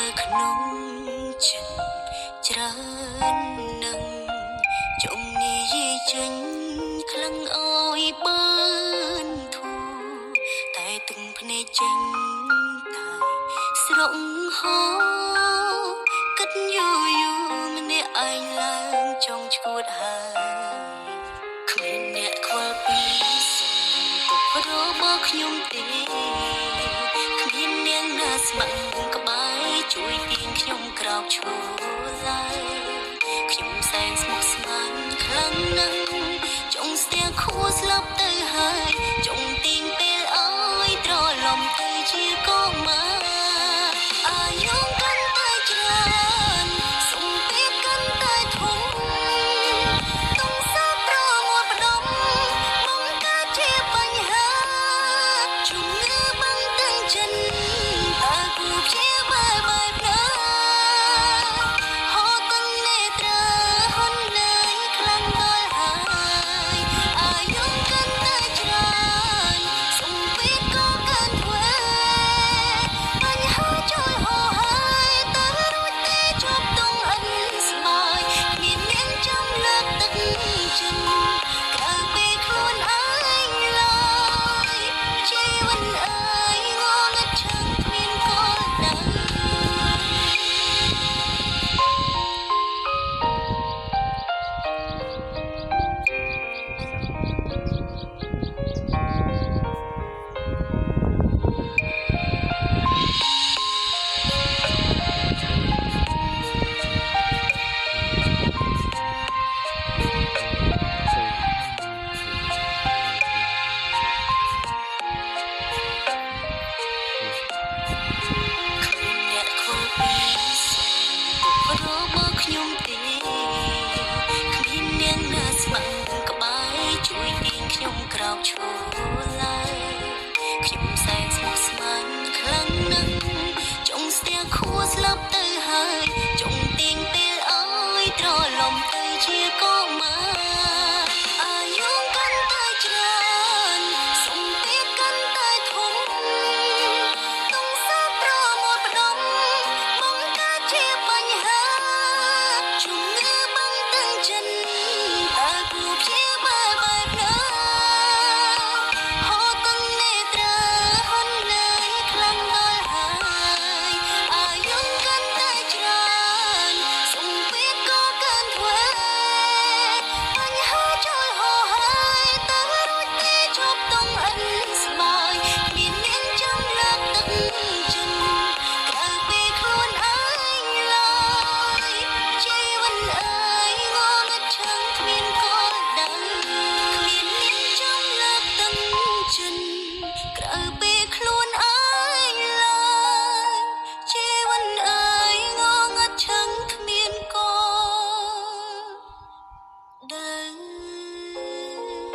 នៅក្នុងចិត្តច្រើននឹងចុំនិយាយចេញខ្លាំងអើយបានធូរតែទឹកភ្នែកចេញតែស្រក់ហូរគិតយូរយូរម្នាក់ឯងឡើងចង់ឈួតហើយគ្មានអ្នកខ្វល់ពីសុខទុក្ខរបស់ខ្ញុំទេគ្មាននាងណាស្ម័គ្រក្បែរជួយទាញខ្ញុំក្រោកឈរឡើងខ្ញុំសែងស្មុគស្មាញខ្លាំងណាស់ចង់ស្ទះខួរស្លាប់ទៅហើយចង់ទាញពេលអើយត្រឡប់ទៅជាកុមារអាយុកាន់តែច្រើនសុំពេលកាន់តែធំទុំសាប្រមួយផ្ដុំបង្កើតជាបញ្ហាជំ